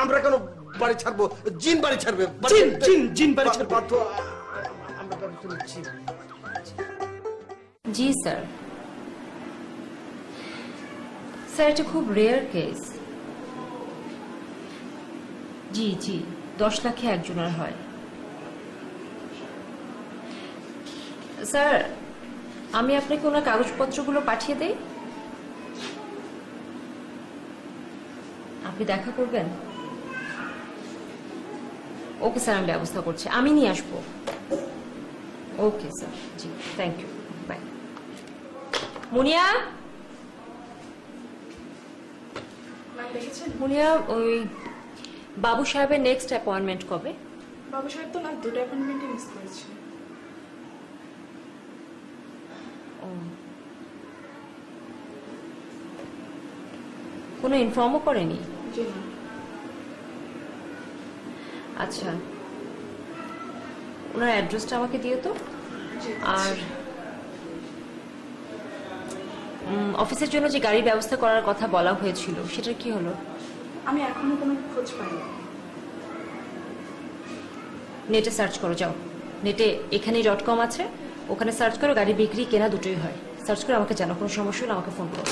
আমরা কেন বাড়ি ছাড়বো? জিন বাড়ি ছাড়বে। জিন বাড়ি ছাড়বে। আমরা ব্যবস্থা নিচ্ছি। জি স্যার। স্যার এটা খুব রেয়ার কেস। জি জি 10 লাখে একজনের হয়। স্যার আমি আপনাকে ওনার কাগজপত্রগুলো পাঠিয়ে দেই, আপনি দেখা করবেন? ওকে স্যার, আমি ব্যবস্থা করছি, আমি নিয়ে আসবো। ওকে স্যার, জি thank you, bye. Muniya, Muniya ওই বাবু সাহেবের নেক্সট অ্যাপয়েন্টমেন্ট কবে? বাবু সাহেব তো না, দুটো অ্যাপয়েন্টমেন্টই মিস করেছে। কোনো ইনফর্মও করেনি? জি না। আচ্ছা, ওনার অ্যাড্রেসটা আমাকে দিও তো। আর অফিসের জন্য যে গাড়ির ব্যবস্থা করার কথা বলা হয়েছিল সেটার কি হলো? আমি এখনো কোনো খোঁজ পাইনি। নেটে সার্চ করো, যাও নেটে এখানেই.com আছে, ওখানে সার্চ করো, গাড়ি বিক্রি কেনা দুটোই হয়। সার্চ করে আমাকে জানো, কোনো সমস্যা হলে আমাকে ফোন করো।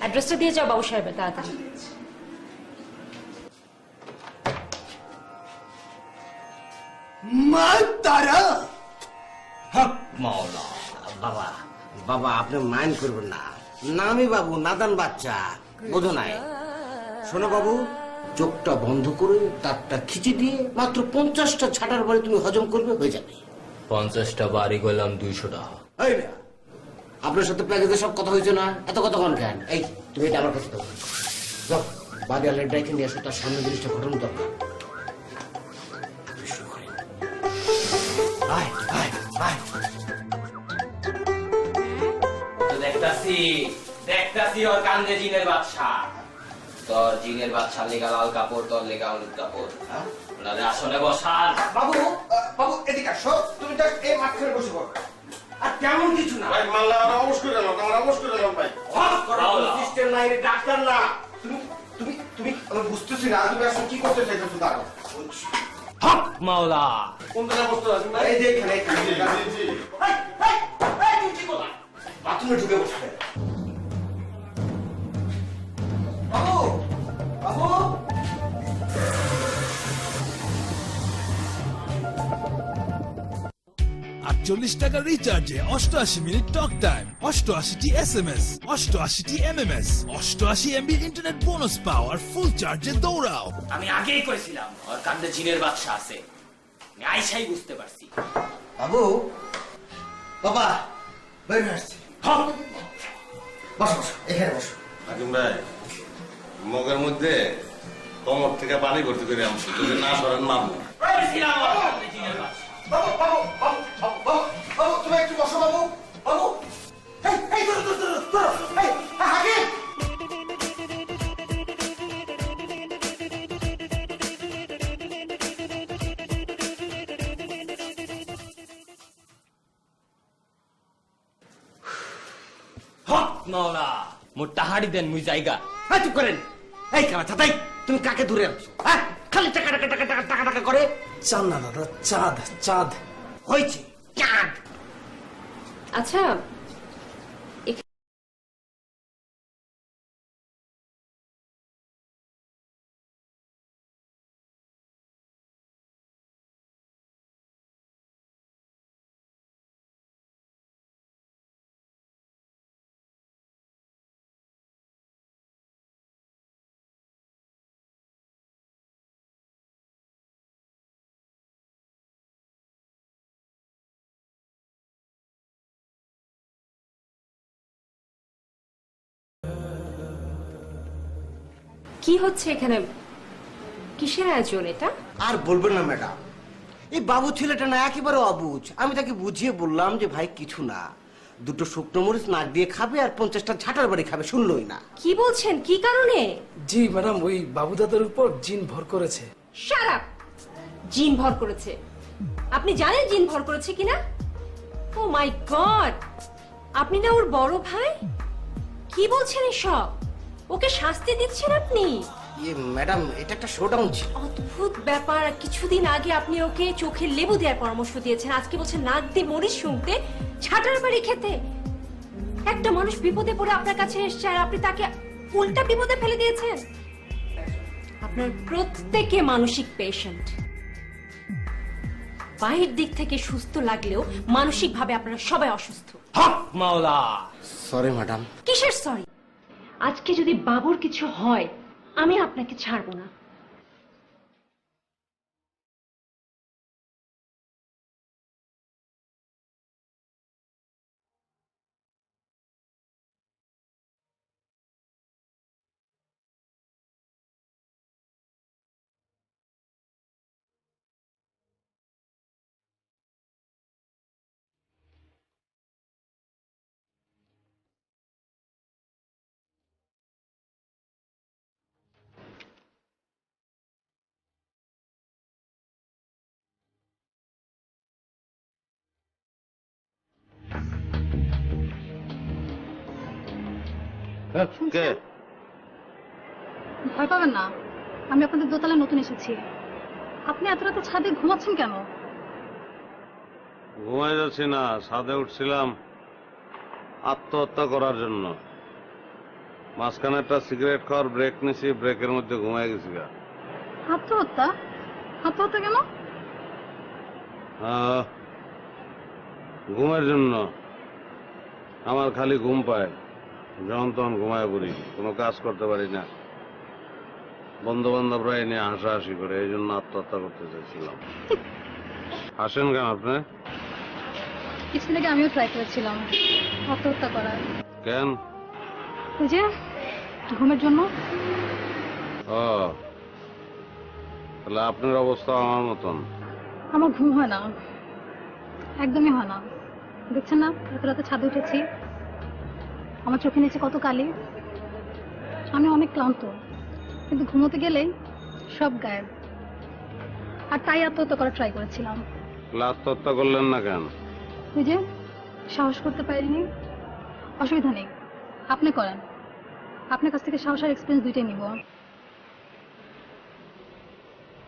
অ্যাড্রেসটা দিয়ে যাও বাবু সাহেবের, তাড়াতাড়ি। মাতারা হক মাওলা। বাবা, বাবা আপনি মাইন্ড করবেন না, নামি বাবু নাদান বাচ্চা, বোঝো নাই। শোনো বাবু, চোখটা বন্ধ করে তারটা খিচে দিয়ে মাত্র 50টা ছাটার বাড়ি তুমি হজম করবে, হয়ে যাবে। 50টা বাড়ি গেলাম 200 টাকা। এই না, আপনার সাথে প্যাকেজে সব কথা হয়েছে না, এত কথা কোন কেন? এই তুমি এটা আমার কাছে দাও, যাও বাড়ি আলের ডাইকে নিয়ে আসো, তার সামনে জিনিসটা ঘটানো দরকার। আয় আয় আয়। দেখতাছি ওর কান্দে জিনের বাদশা। তোর জিনের বাদশা লেগা লাল কাপড়, তোর লেগা হলুদ কাপড়। ওনারে আসনে বসান। বাবু, বাবু এদিকে আসো, তুমি তো এই মাঝখানে বসে পড়ো। আর কেমন কিছু না ভাই, মাল্লা আমরা অবশ করে এলাম, আমরা অবশ করে এলাম ভাই। সিস্টেম নাই, ডাক্তার না। তুমি তুমি তুমি আমি বুঝতেছি না, তুমি আসলে কি করতে চাইছো? দাঁড়াও, হক মাওলা। কোন দিন অবস্থা আছেন ভাই? এই যে এখানে এখানে। জি, জি, জি। এই, এই, এই, তুমি কি করলা? বাথরুমে ঢুকে বসবে। বাবু, বাবু। 48 টাকা রিচার্জে 88 মিনিট টক টাইম, 88টি SMS, 88টি MMS, 88 MB ইন্টারনেট বোনাস পাও আর ফুল চার্জে দৌড়াও। আমি আগেই কইছিলাম ওর কান্দে জিনের বাদশা আছে, আমি আইসাই বুঝতে পারছি। বাবু, বাবা বের হয়ে আসছি। হক বসো বসো, এখানে বসো। হাকিম ভাই, মগের মধ্যে কমর থেকে পানি ভর্তি করে আনছি, যদি না সরেন মারবো। কইছিলাম ওর কান্দে জিনের বাদশা। বাবু, বাবু, বাবু, বাবু, বাবু, বাবু, তুমি একটু বসো বাবু, বাবু। এই, এই, ধরো, ধরো, ধরো, ধরো, এই, হাকিম। হক মাওলা, মোর টাহাড়ি দেন মুই জায়গা। এই চুপ করেন। এই কানা ছাতাই, তুমি কাকে ধরে আনছো? হ্যাঁ, খালি টাকা টাকা টাকা টাকা টাকা টাকা করে। চাঁদ না দাদা, চাঁদ চাঁদ। হয়েছে চাঁদ। আচ্ছা, কি হচ্ছে এখানে? কিসের আয়োজন এটা? আর বলবেন না ম্যাডাম, এই বাবু ছেলেটা না একেবারে অবুঝ। আমি তাকে বুঝিয়ে বললাম যে ভাই কিছু না, দুটো শুকনো মরিচ নাক দিয়ে খাবে আর 50টা ঝাঁটার বাড়ি খাবে, শুনলই না। কি বলছেন, কি কারণে? জি ম্যাডাম, ওই বাবু দাদার উপর জিন ভর করেছে। Shut up! জিন ভর করেছে? আপনি জানেন জিন ভর করেছে কিনা? ও মাই গড, আপনি না ওর বড় ভাই? কি বলছেন এসব? ওকে শাস্তি দিচ্ছেন আপনি? ইয়ে ম্যাডাম, এটা একটা শোডাউন ছিল। অদ্ভুত ব্যাপার, কিছুদিন আগে আপনি ওকে চোখে লেবু দেওয়ার পরামর্শ দিয়েছেন, আজকে বলছেন নাক দিয়ে মরিচ শুনতে, ছাটার বাড়ি খেতে। একটা মানুষ বিপদে পড়ে আপনার কাছে এসছে আর আপনি তাকে উল্টা বিপদে ফেলে দিয়েছেন। আপনার প্রত্যেকে মানসিক পেশেন্ট। বাহির দিক থেকে সুস্থ লাগলেও মানসিক ভাবে আপনারা সবাই অসুস্থ। হক মাওলা। Sorry madam. কিসের সরি? আজকে যদি বাবুর কিছু হয় আমি আপনাকে ছাড়বো না। কে? ভয় পাবেন না, আমি আপনাদের দোতলায় নতুন এসেছি। আপনি এত রাতে ছাদে ঘুমাচ্ছেন কেন? ঘুমাই যাচ্ছি না, ছাদে উঠছিলাম আত্মহত্যা করার জন্য। মাঝখানে একটা সিগারেট খাওয়ার ব্রেক নিছি, ব্রেকের মধ্যে ঘুমাই গেছি গা। আত্মহত্যা? আত্মহত্যা কেন? ঘুমের জন্য। আমার খালি ঘুম পায়, যখন তখন ঘুমায় পড়ি, কোনো কাজ করতে পারি না। বন্ধু বান্ধবরা এনে হাসাহাসি করে, এই জন্য আত্মহত্যা করতে চাইছিলাম। হাসেন কেন আপনি? কিছুদিন আগে আমিও ট্রাই করেছিলাম আত্মহত্যা করার। কেন? ওই যে ঘুমের জন্য। ও, তাহলে আপনার অবস্থা আমার মতন। আমার ঘুম হয় না, একদমই হয় না। দেখছেন না এত রাতে ছাদে উঠেছি, আমার চোখে নিচে কত কালি। আমি অনেক ক্লান্ত, কিন্তু ঘুমোতে গেলেই সব গায়েব। আর তাই আত্মহত্যা করার ট্রাই করেছিলাম। আত্মহত্যা করলেন না কেন? ওই যে সাহস করতে পারিনি। অসুবিধা নেই, আপনি করেন। আপনার কাছ থেকে সাহস আর এক্সপিরিয়েন্স দুইটাই নিব।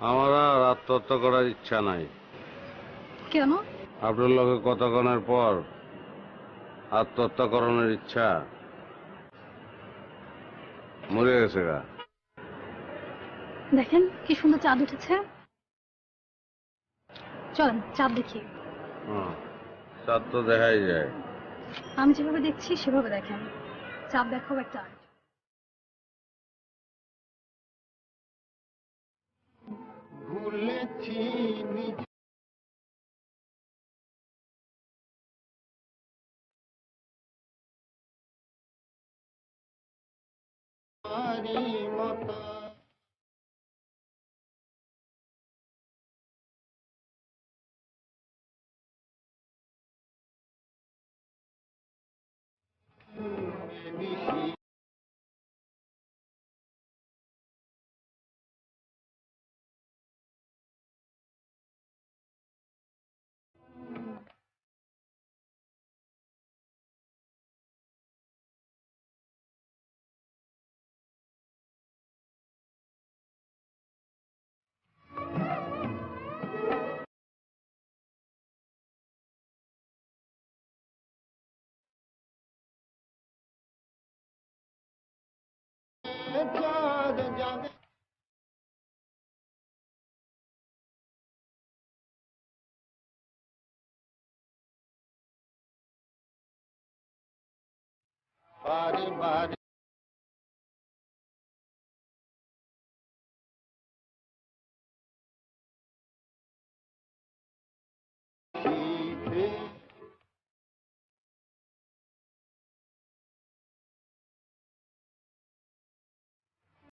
আমার আর আত্মহত্যা করার ইচ্ছা নাই। কেন? আপনার লগে কতক্ষণের পর আত্মহত্যা করানোর ইচ্ছা মরে গেছে গা। দেখেন কি সুন্দর চাঁদ উঠেছে, চলেন চাঁদ দেখি। চাঁদ তো দেখাই যায়। আমি যেভাবে দেখছি সেভাবে দেখেন, চাঁদ দেখাও একটা আর্ট। ভুলেছি নিজ মতো চাঁদ জাগে বারে বারে